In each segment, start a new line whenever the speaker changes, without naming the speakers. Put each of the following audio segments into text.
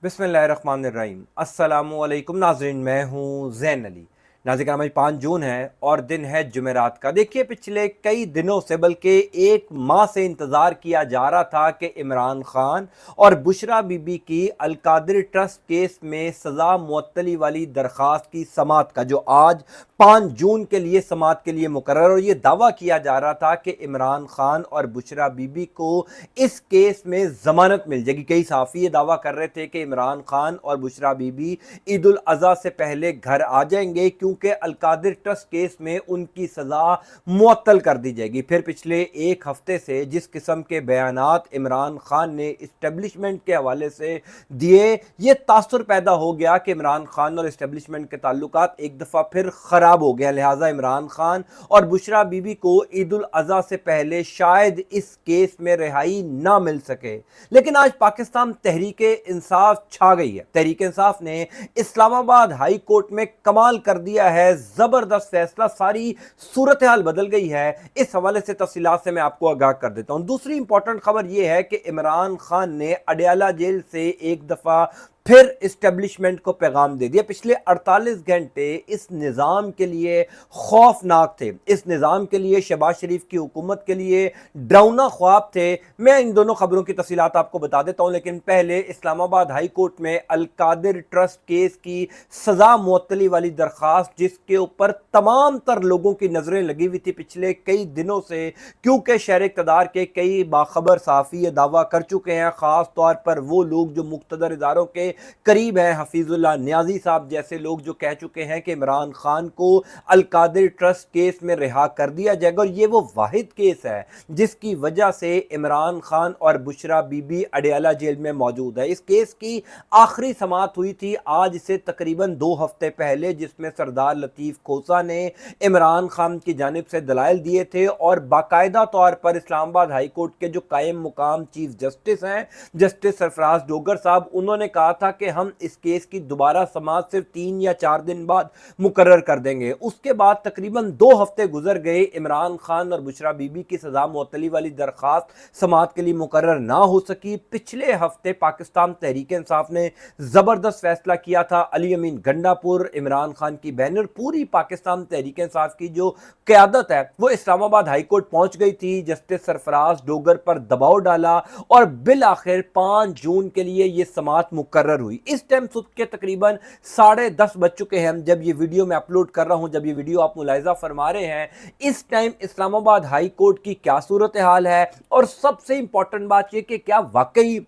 बिस्मिल्लाहिर्रहमानिर्रहीम। अस्सलामुअलैकुम नाज़रीन, मैं हूँ ज़ैन अली। नाज़रीन कराम, आज 5 जून है और दिन है जुमेरात का। देखिए, पिछले कई दिनों से बल्कि एक माह से इंतज़ार किया जा रहा था कि इमरान खान और बुशरा बीबी की अलकादिर ट्रस्ट केस में सज़ा मुअत्तली वाली दरख्वास्त की समाअत का जो आज 5 जून के लिए समाअत के लिए मुकर्रर, और ये दावा किया जा रहा था कि इमरान खान और बुशरा बीबी को इस केस में ज़मानत मिल जाएगी। कई सहाफ़ी ये दावा कर रहे थे कि इमरान खान और बुशरा बीबी ईद उल अज़हा से पहले घर आ जाएंगे क्योंकि अलकादिर ट्रस्ट केस में उनकी सज़ा मुअत्तल कर दी जाएगी। फिर पिछले एक हफ्ते से जिस किस्म के बयानात इमरान खान ने इस्टेब्लिशमेंट के हवाले से दिए, ये तासुर पैदा हो गया कि इमरान खान और इस्टेब्लिशमेंट के ताल्लुकात एक दफ़ा फिर ख़राब हो गया। लिहाजा इमरान खान और बुशरा बीबी को ईद उल अज़हा से पहले शायद इस केस में रिहाई ना मिल सके। लेकिन आज पाकिस्तान तहरीक इंसाफ छा गई है। तहरीक इंसाफ ने इस्लामाबाद हाई कोर्ट में कमाल कर दिया है, जबरदस्त फैसला, सारी सूरत हाल बदल गई है। इस हवाले से तफसीलात से मैं आपको आगाह कर देता हूं। दूसरी इंपॉर्टेंट खबर यह है कि इमरान खान ने अडयाला जेल से एक दफा फिर इस्टेब्लिशमेंट को पैगाम दे दिया। पिछले 48 घंटे इस निज़ाम के लिए खौफनाक थे। इस निज़ाम के लिए, शहबाज शरीफ की हुकूमत के लिए डरावना ख्वाब थे। मैं इन दोनों खबरों की तफसीलात आपको बता देता हूं, लेकिन पहले इस्लामाबाद हाई कोर्ट में अलकादिर ट्रस्ट केस की सज़ा मुअत्तली वाली दरख्वास्त, जिसके ऊपर तमाम तर लोगों की नज़रें लगी हुई थी पिछले कई दिनों से, क्योंकि शहर इक़्तिदार के कई बाखबर सहाफ़ी ये दावा कर चुके हैं, ख़ास तौर पर वो लोग जो मुक़्तदर इदारों के करीब हैं, हफीजुल्लाह न्याजी साहब जैसे लोग, जो कह चुके हैं कि इमरान खान को अलकादिर ट्रस्ट केस में रिहा कर दिया जाएगा। और ये वो वाहिद केस है जिसकी वजह से इमरान खान और बुशरा बीबी अडयाला जेल में मौजूद है। इस केस की आखिरी समाअत हुई थी आज से तकरीबन 2 हफ्ते पहले, जिसमें सरदार लतीफ़ खोसा ने इमरान खान की जानिब से दलाइल दिए थे और बाकायदा तौर पर इस्लामाबाद हाई कोर्ट के जो कायम मुकाम चीफ जस्टिस हैं, जस्टिस सरफराज डोगर साहब, उन्होंने कहा था कि हम इस केस की दोबारा समाअत सिर्फ 3 या 4 दिन बाद मुकर्रर कर देंगे। उसके बाद तकरीबन 2 हफ्ते गुजर गए, इमरान खान और बुशरा बीबी की सजा मुअत्तली वाली दरख्वास्त समाअत के लिए मुकर्रर ना हो सकी। पिछले हफ्ते पाकिस्तान तहरीक इंसाफ ने जबरदस्त फैसला किया था। अली अमीन गंडापुर, इमरान खान की बैनर, पूरी पाकिस्तान तहरीक इंसाफ की जो क़यादत है वो इस्लामाबाद हाई कोर्ट पहुंच गई थी। जस्टिस सरफराज डोगर पर दबाव डाला और बिल आखिर 5 जून के लिए यह समाअत मुकर्रर हुई। इस टाइम सुबह के तकरीबन 10:30 बज चुके हैं जब ये वीडियो मैं अपलोड कर रहा हूं, जब ये वीडियो आप मुलाहिजा फरमा रहे हैं। इस टाइम इस्लामाबाद हाई कोर्ट की क्या सूरत हाल है, और सबसे इंपॉर्टेंट बात यह कि क्या वाकई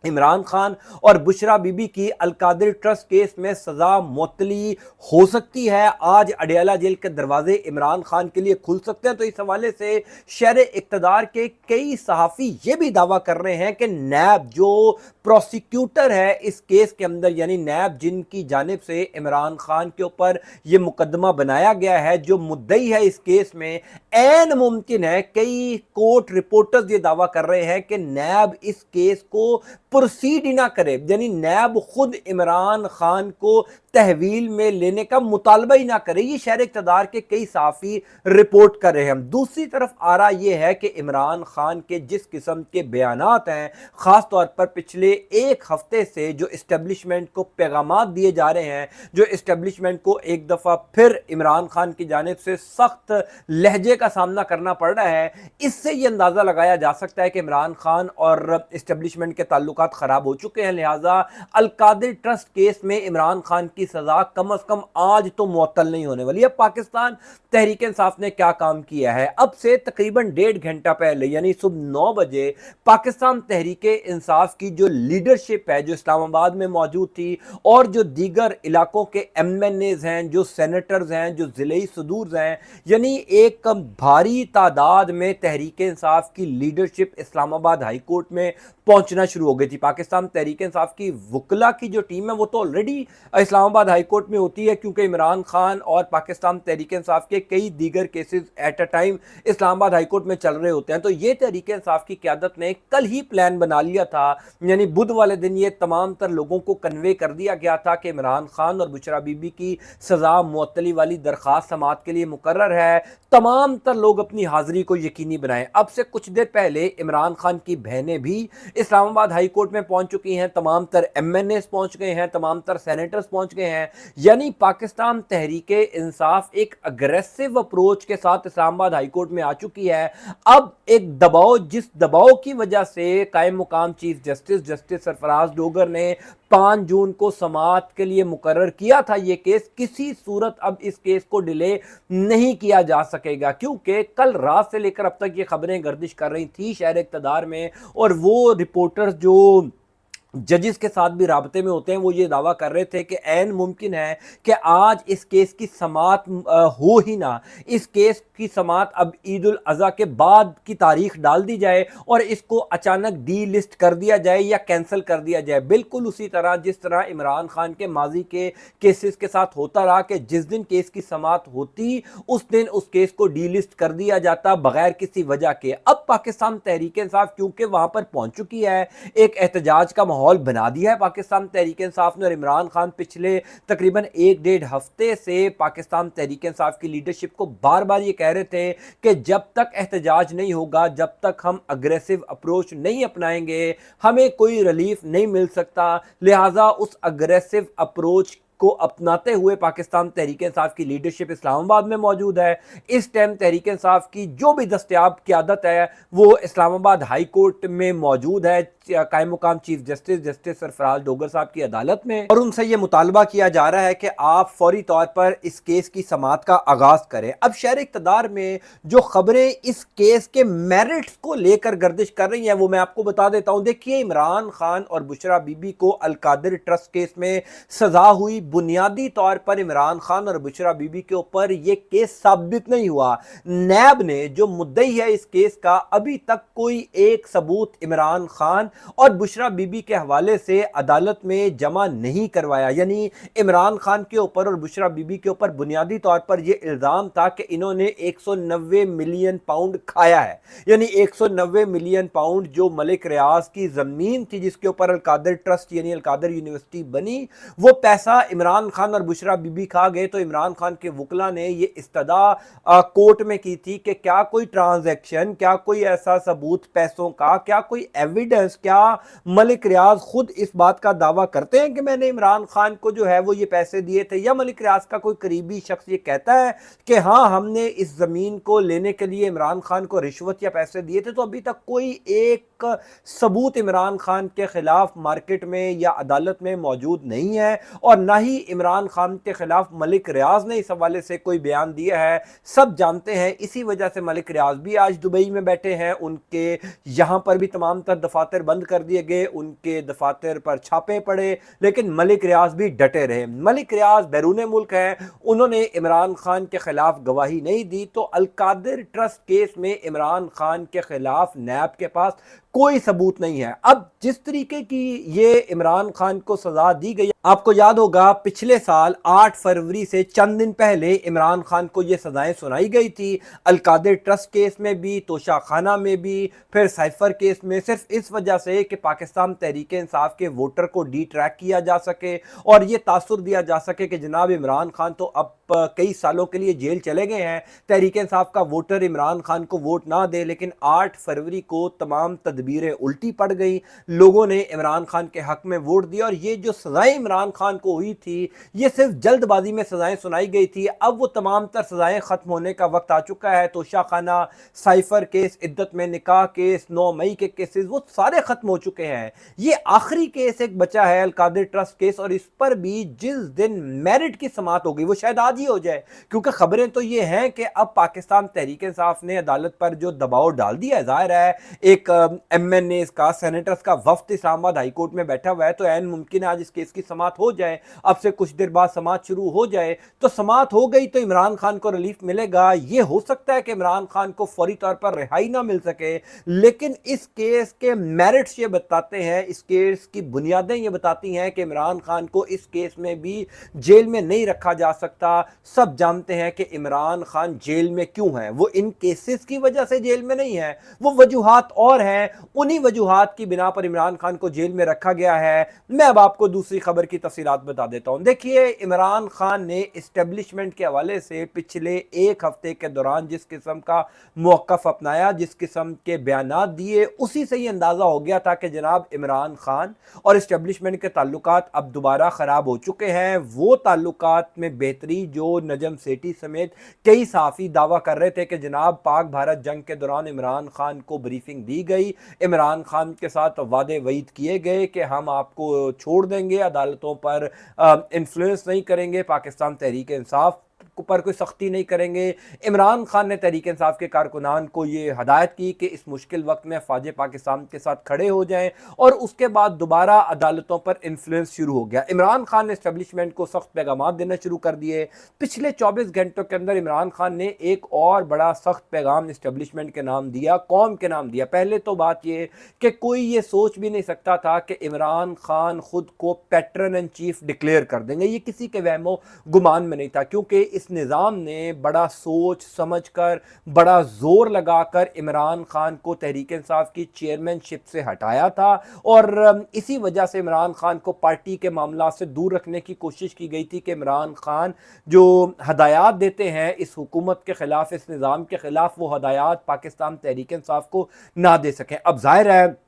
इमरान खान और बुशरा बीबी की अलकादिर ट्रस्ट केस में सजा मुअत्तली हो सकती है। आज अडयाला जेल के दरवाजे इमरान खान के लिए खुल सकते हैं। तो इस हवाले से शहर इक़्तिदार के कई सहाफ़ी ये भी दावा कर रहे हैं कि नैब जो प्रोसिक्यूटर है इस केस के अंदर, यानी नैब जिनकी जानिब से इमरान खान के ऊपर यह मुकदमा बनाया गया है, जो मुद्दई है इस केस में, ऐन मुमकिन है, कई कोर्ट रिपोर्टर्स ये दावा कर रहे हैं कि नैब इस केस को प्रोसीड ही ना करे, यानी नैब खुद इमरान खान को तहवील में लेने का मुतालबा ही ना करे। ये शहर इक़्तिदार के कई सहाफ़ी रिपोर्ट कर रहे हैं। दूसरी तरफ आ रहा यह है कि इमरान खान के जिस किस्म के बयानात हैं, ख़ास तौर पर पिछले एक हफ्ते से जो इस्टेब्लिशमेंट को पैगामात दिए जा रहे हैं, जो इस्टेब्लिशमेंट को एक दफ़ा फिर इमरान खान की जानिब से सख्त लहजे का सामना करना पड़ रहा है, इससे यह अंदाज़ा लगाया जा सकता है कि इमरान खान और इस्टेब्लिशमेंट के ताल्लुकात खराब हो चुके हैं। लिहाजा अलकादिर ट्रस्ट केस में इमरान खान की सजा कम से कम आज तो मुअत्तल नहीं होने वाली है। पाकिस्तान तहरीक इंसाफ ने क्या काम किया है, अब से तकरीबन 1.5 घंटा पहले, यानी सुबह 9 बजे, पाकिस्तान तहरीक इंसाफ की जो लीडरशिप है, जो इस्लामाबाद में मौजूद थी, और जो दीगर इलाकों के MNAs हैं, जो सेनेटर्स हैं, जो ज़िले सदूर हैं, यानी एक भारी तादाद में तहरीक इंसाफ की लीडरशिप इस्लामाबाद हाई कोर्ट में पहुंचना शुरू हो गई थी। पाकिस्तान तहरीक इंसाफ की वकला की जो टीम है वो तो ऑलरेडी इस्लामाबाद आबाद हाई कोर्ट में होती है, क्योंकि इमरान खान और पाकिस्तान तहरीक इंसाफ के कई दीगर cases at a time Islamabad high court में चल रहे होते हैं। तो ये तहरीक इंसाफ की क़यादत ने कल ही प्लान बना लिया था, यानी बुध वाले दिन ये तमाम तर लोगों को कन्वे कर दिया गया था कि इमरान खान और बुशरा बीबी की सज़ा मुअत्तली वाली दरख्वास्त समाअत के लिए मुकर्रर है, तमाम तर लोग अपनी हाज़िरी को यकीनी बनाएं। अब से कुछ देर पहले इमरान खान की बहनें भी इस्लामाबाद हाई कोर्ट में पहुंच चुकी हैं, तमाम तर MNAs पहुंच गए हैं, तमाम तर सेनेटर्स पहुंच गए हैं। यानी पाकिस्तान तहरीक इंसाफ एक अग्रेसिव अप्रोच के साथ इस्लामाबाद हाई कोर्ट में आ चुकी है। अब एक दबाव, जिस दबाव की वजह से कायम मुकाम चीफ जस्टिस सरफराज डोगर ने 5 जून को समाअत के लिए मुकर्रर किया था ये केस, किसी सूरत अब इस केस को डिले नहीं किया जा सकेगा, क्योंकि कल रात से लेकर अब तक ये खबरें गर्दिश कर रही थी शहर इक़्तिदार में, और वो रिपोर्टर्स जो जजिस के साथ भी राबते में होते हैं वो ये दावा कर रहे थे कि ऐन मुमकिन है कि आज इस केस की समाअत हो ही ना, इस केस की समाअत अब ईद उल अज़हा के बाद की तारीख डाल दी जाए और इसको अचानक डी लिस्ट कर दिया जाए या कैंसिल कर दिया जाए, बिल्कुल उसी तरह जिस तरह इमरान खान के माजी के केसेस के साथ होता रहा कि जिस दिन केस की समाअत होती उस दिन उस केस को डी लिस्ट कर दिया जाता बगैर किसी वजह के। अब पाकिस्तान तहरीक इंसाफ क्योंकि वहां पर पहुंच चुकी है, एक एहतजाज का माहौल बना दिया है पाकिस्तान तहरीक इंसाफ ने, और इमरान खान पिछले तकरीबन 1-1.5 हफ्ते से पाकिस्तान तहरीक इंसाफ की लीडरशिप को बार बार ये कह रहे थे कि जब तक एहतजाज नहीं होगा, जब तक हम अग्रेसिव अप्रोच नहीं अपनाएंगे, हमें कोई रिलीफ नहीं मिल सकता। लिहाजा उस अग्रेसिव अप्रोच को अपनाते हुए पाकिस्तान तहरीक इंसाफ की लीडरशिप इस्लामाबाद में मौजूद है। इस टाइम तहरीक इंसाफ की जो भी दस्तयाब क़यादत है वो इस्लामाबाद हाई कोर्ट में मौजूद है, कायम मुकाम चीफ जस्टिस सरफराज डोगर साहब की अदालत में, और उनसे ये मुतालबा किया जा रहा है कि आप फौरी तौर पर इस केस की समाअत का आगाज करें। अब शहर इक़्तिदार में जो खबरें इस केस के मेरिट्स को लेकर गर्दिश कर रही हैं वो मैं आपको बता देता हूं। देखिए, इमरान खान और बुशरा बीबी को अलकादिर ट्रस्ट केस में सजा हुई, बुनियादी तौर पर इमरान खान और बुशरा बीबी के ऊपर यह केस साबित नहीं हुआ। नैब ने जो मुद्दई है इस केस का, अभी तक कोई एक सबूत इमरान खान और बुशरा बीबी के हवाले से अदालत में जमा नहीं करवाया। यानी इमरान खान के ऊपर और बुशरा बीबी के ऊपर बुनियादी तौर पर यह इल्जाम था कि इन्होंने 190 मिलियन पाउंड खाया है, यानी 190 मिलियन पाउंड जो मलिक रियाज की जमीन थी जिसके ऊपर अलकादिर ट्रस्ट यानी अलकादिर यूनिवर्सिटी बनी, वो पैसा इमरान खान और बुशरा बीबी खा गए। तो इमरान खान के वकला ने ये इस्तदा कोर्ट में की थी कि क्या कोई ट्रांजैक्शन, क्या कोई ऐसा सबूत पैसों का, क्या कोई एविडेंस, क्या मलिक रियाज खुद इस बात का दावा करते हैं कि मैंने इमरान खान को जो है वो ये पैसे दिए थे, या मलिक रियाज का कोई करीबी शख्स ये कहता है कि हाँ हमने इस जमीन को लेने के लिए इमरान खान को रिश्वत या पैसे दिए थे। तो अभी तक कोई एक सबूत इमरान खान के खिलाफ मार्केट में या अदालत में मौजूद नहीं है, और ना ही इमरान खान के खिलाफ मलिक रियाज ने इस हवाले से कोई बयान दिया है। सब जानते हैं इसी वजह से मलिक रियाज भी आज दुबई में बैठे हैं, उनके यहां पर भी तमाम तर दफातर बंद कर दिए गए, उनके दफातर पर छापे पड़े, लेकिन मलिक रियाज भी डटे रहे। मलिक रियाज बैरून मुल्क हैं, उन्होंने इमरान खान के खिलाफ गवाही नहीं दी। तो अलकादिर ट्रस्ट केस में इमरान खान के खिलाफ नैब के पास कोई सबूत नहीं है। अब जिस तरीके की ये इमरान खान को सजा दी गई, आपको याद होगा पिछले साल 8 फरवरी से चंद दिन पहले इमरान खान को ये सजाएं सुनाई गई थी, अलकादिर ट्रस्ट केस में भी, तोशा खाना में भी, फिर साइफर केस में, सिर्फ इस वजह से कि पाकिस्तान तहरीक इंसाफ के वोटर को डी ट्रैक किया जा सके और ये तासुर दिया जा सके कि जनाब इमरान खान तो अब कई सालों के लिए जेल चले गए हैं, तहरीक इंसाफ का वोटर इमरान खान को वोट ना दे। लेकिन 8 फरवरी को तमाम तदबीरें उल्टी पड़ गई, लोगों ने इमरान खान के हक में वोट दिया, और ये जो सजाएं इमरान खान को हुई थी ये सिर्फ जल्दबाजी में सजाएं सुनाई गई थी। अब वो तमाम तर सजाएं खत्म होने का वक्त आ चुका है। तोशा खाना, साइफर केस, इद्दत में निकाह केस, 9 मई के केसेस वो सारे खत्म हो चुके हैं। ये आखिरी केस एक बचा है अलकादिर ट्रस्ट केस, और इस पर भी जिस दिन मेरिट की समाअत हो गई वो शायद आज ही हो जाए, क्योंकि खबरें तो ये हैं कि अब पाकिस्तान तहरीक इंसाफ ने अदालत पर जो दबाव डाल दिया है, जाहिर है एक MNAs का, सेनेटर्स का वफ्द इस्लामाबाद हाई कोर्ट में बैठा हुआ है, तो ऐन मुमकिन है आज इस केस की समाअत हो जाए। अब से कुछ देर बाद समाअत शुरू हो जाए, तो समाअत हो गई तो इमरान खान को रिलीफ मिलेगा। ये हो सकता है कि इमरान खान को फौरी तौर पर रिहाई ना मिल सके, लेकिन इस केस के मेरिट्स ये बताते हैं, इस केस की बुनियादें ये बताती हैं कि इमरान खान को इस केस में भी जेल में नहीं रखा जा सकता। सब जानते हैं कि इमरान खान जेल में क्यों है, वो इन केसेस की वजह से जेल में नहीं है, वो वजूहात और हैं। उन्हीं वजूहात की बिना पर इमरान खान को जेल में रखा गया है। मैं अब आपको दूसरी खबर की तफसीलात बता देता हूं। देखिए, इमरान खान ने एस्टेब्लिशमेंट के हवाले से पिछले एक हफ्ते के दौरान जिस किस्म का मौक़िफ़ अपनाया, जिस किस्म के बयानात दिए, उसी से ही अंदाज़ा हो गया था कि जनाब इमरान खान और एस्टेब्लिशमेंट के ताल्लुकात अब दोबारा ख़राब हो चुके हैं। वो ताल्लुकात में बेहतरी जो नजम सेठी समेत कई सहाफ़ी दावा कर रहे थे कि जनाब पाक भारत जंग के दौरान इमरान खान को ब्रीफिंग दी गई, इमरान खान के साथ वादे वईद किए गए कि हम आपको छोड़ देंगे, अदालतों पर इन्फ्लुएंस नहीं करेंगे, पाकिस्तान तहरीक इंसाफ पर कोई सख्ती नहीं करेंगे। इमरान खान ने तहरीक इंसाफ के कारकुनान को ये हदायत की कि इस मुश्किल वक्त में फ़ौज पाकिस्तान के साथ खड़े हो जाएं, और उसके बाद दोबारा अदालतों पर इन्फ्लुएंस शुरू हो गया। इमरान खान ने एस्टेब्लिशमेंट को सख्त पैगाम देना शुरू कर दिए। पिछले 24 घंटों के अंदर इमरान खान ने एक और बड़ा सख्त पैगाम एस्टेब्लिशमेंट के नाम दिया, कौम के नाम दिया। पहले तो बात यह कि कोई ये सोच भी नहीं सकता था कि इमरान खान खुद को पैटर्न एंड चीफ डिक्लेयर कर देंगे, ये किसी के वहमो गुमान में नहीं था, क्योंकि इस निज़ाम ने बड़ा सोच समझ कर, बड़ा जोर लगाकर इमरान खान को तहरीक इंसाफ की चेयरमैनशिप से हटाया था, और इसी वजह से इमरान खान को पार्टी के मामला से दूर रखने की कोशिश की गई थी कि इमरान खान जो हदायत देते हैं इस हुकूमत के खिलाफ, इस निज़ाम के खिलाफ, वो हदायत पाकिस्तान तहरीक इंसाफ को ना दे सकें। अब जाहिर है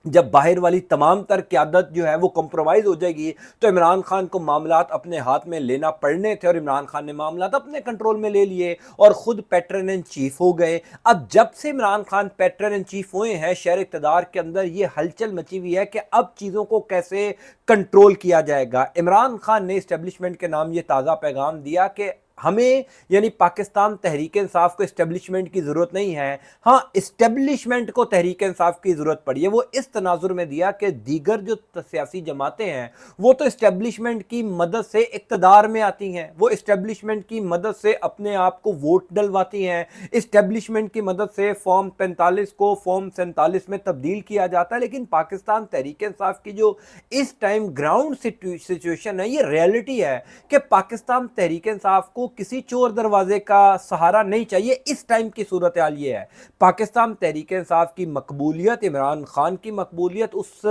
जब बाहर वाली तमाम तर क़यादत जो है वो कंप्रोमाइज़ हो जाएगी, तो इमरान खान को मामलात अपने हाथ में लेना पड़ने थे, और इमरान खान ने मामलात अपने कंट्रोल में ले लिए और ख़ुद पैटर्न इन चीफ हो गए। अब जब से Imran Khan pattern in chief हुए हैं, शहर इक़्तिदार के अंदर ये हलचल मची हुई है कि अब चीज़ों को कैसे कंट्रोल किया जाएगा। इमरान खान ने इस्टेब्लिशमेंट के नाम ये ताज़ा पैगाम दिया कि हमें यानी पाकिस्तान तहरीक इंसाफ को इस्टेब्लिशमेंट की ज़रूरत नहीं है, हाँ इस्टेब्लिशमेंट को तहरीक इंसाफ की ज़रूरत पड़ी है। वो इस तनाजुर में दिया कि दीगर जो सियासी जमातें हैं वो तो इस्टेब्लिशमेंट की मदद से इक़्तिदार में आती हैं, वो इस्टेब्लिशमेंट की मदद से अपने आप को वोट डलवाती हैं, इस्टेब्लिशमेंट की मदद से फॉर्म 45 को फॉर्म 47 में तब्दील किया जाता है। लेकिन पाकिस्तान तहरीक इंसाफ की जो इस टाइम ग्राउंड सिचुएशन है, ये रियलिटी है कि पाकिस्तान तहरीक इंसाफ को किसी चोर दरवाजे का सहारा नहीं चाहिए। इस टाइम की सूरत हाल ये है, पाकिस्तान तहरीक इंसाफ की मकबूलियत, इमरान खान की मकबूलियत उस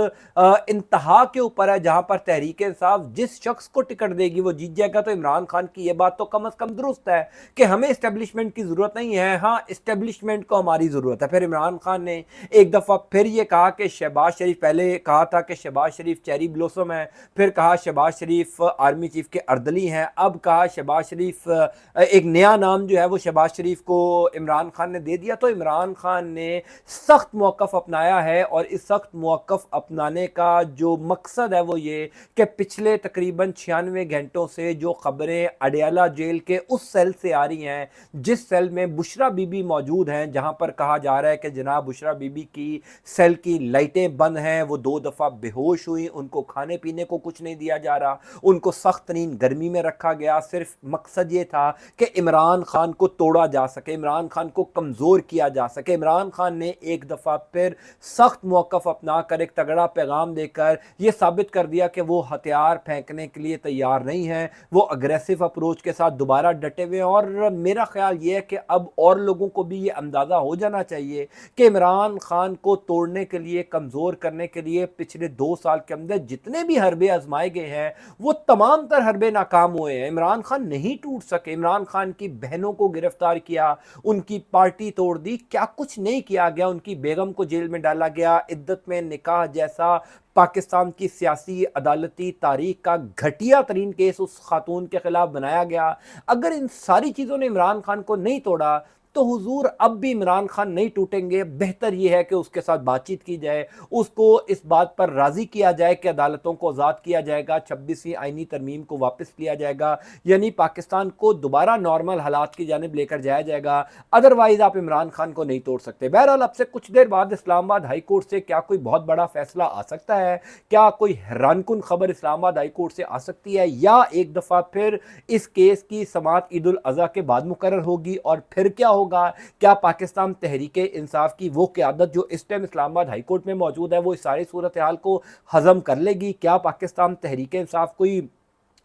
इंतहा के ऊपर है जहां पर तहरीक इंसाफ जिस शख्स को टिकट देगी वो जीत जाएगा। तो इमरान खान की यह बात तो कम अज कम दुरुस्त है कि हमें इस्टेब्लिशमेंट की जरूरत नहीं है, हाँ इस्टेब्लिशमेंट को हमारी जरूरत है। फिर इमरान खान ने एक दफा फिर ये कहा कि शहबाज शरीफ, पहले कहा था कि शहबाज शरीफ चेरी ब्लॉसम है, फिर कहा शहबाज शरीफ आर्मी चीफ के अर्दली हैं, अब कहा शहबाज शरीफ एक नया नाम जो है वो शहबाज शरीफ को इमरान खान ने दे दिया। तो इमरान खान ने सख्त मौक़िफ़ अपनाया है, और इस सख्त मौक़िफ़ अपनाने का जो मकसद है वो ये कि पिछले तकरीबन 96 घंटों से जो खबरें अडयाला जेल के उस सेल से आ रही हैं जिस सेल में बुशरा बीबी मौजूद हैं, जहां पर कहा जा रहा है कि जनाब बुशरा बीबी की सेल की लाइटें बंद हैं, वो 2 दफ़ा बेहोश हुई, उनको खाने पीने को कुछ नहीं दिया जा रहा, उनको सख्त तरीन गर्मी में रखा गया। सिर्फ मकसद ये था कि इमरान खान को तोड़ा जा सके, इमरान खान को कमज़ोर किया जा सके। इमरान खान ने एक दफ़ा फिर सख्त मौक़िफ़ अपना कर एक तगड़ा पैगाम देकर यह साबित कर दिया कि वो हथियार फेंकने के लिए तैयार नहीं है, वो अग्रेसिव अप्रोच के साथ दोबारा डटे हुए हैं। और मेरा ख्याल ये है कि अब और लोगों को भी ये अंदाज़ा हो जाना चाहिए कि इमरान खान को तोड़ने के लिए, कमज़ोर करने के लिए पिछले 2 साल के अंदर जितने भी हरबे आजमाए गए हैं वो तमाम तर हरबे नाकाम हुए हैं। इमरान खान नहीं टूट सके। इमरान खान की बहनों को गिरफ्तार किया, उनकी पार्टी तोड़ दी, क्या कुछ नहीं किया गया, उनकी बेगम को जेल में डाला गया, इद्दत में निकाह जैसा पाकिस्तान की सियासी अदालती तारीख का घटिया तरीन केस उस खातून के खिलाफ बनाया गया। अगर इन सारी चीज़ों ने इमरान खान को नहीं तोड़ा تو हुजूर अब भी इमरान खान नहीं टूटेंगे, बेहतर ये है कि उसके साथ बातचीत की जाए, उसको इस बात पर राज़ी किया जाए कि अदालतों को आज़ाद किया जाएगा, 26वीं आईनी तरमीम को वापस लिया जाएगा, यानी पाकिस्तान को दोबारा नॉर्मल हालात की जानिब लेकर जाया जाएगा। अदरवाइज़ आप इमरान खान को नहीं तोड़ सकते। बहरहाल अब से कुछ देर बाद इस्लामाबाद हाई कोर्ट से क्या कोई बहुत बड़ा फैसला आ सकता है? क्या कोई हैरानकुन खबर इस्लामाबाद हाई कोर्ट से आ सकती है, या एक दफ़ा फिर इस केस की समाअत ईद उल अज़हा के बाद मुकर्रर होगी और फिर क्या होगा? क्या पाकिस्तान तहरीक इंसाफ की वो क़यादत जो इस टाइम इस्लामाबाद हाई कोर्ट में मौजूद है वो इस सारी सूरत हाल को हज़म कर लेगी? क्या पाकिस्तान तहरीक इंसाफ कोई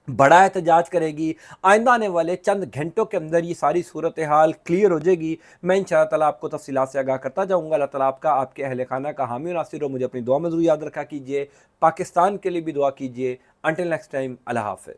बड़ा एहतजाज करेगी? आइंदा आने वाले चंद घंटों के अंदर ये सारी सूरत हाल क्लियर हो जाएगी। मैं इंशाअल्लाह ताला आपको तफसीलात से आगाह करता जाऊँगा। अल्लाह ताला आपका, आपके अहल खाना का हामी और नासिर हो। मुझे अपनी दुआ में ज़रूर याद रखा कीजिए। पाकिस्तान के लिए भी दुआ कीजिए। अंटिल नेक्स्ट टाइम, अल्लाह हाफ़िज़।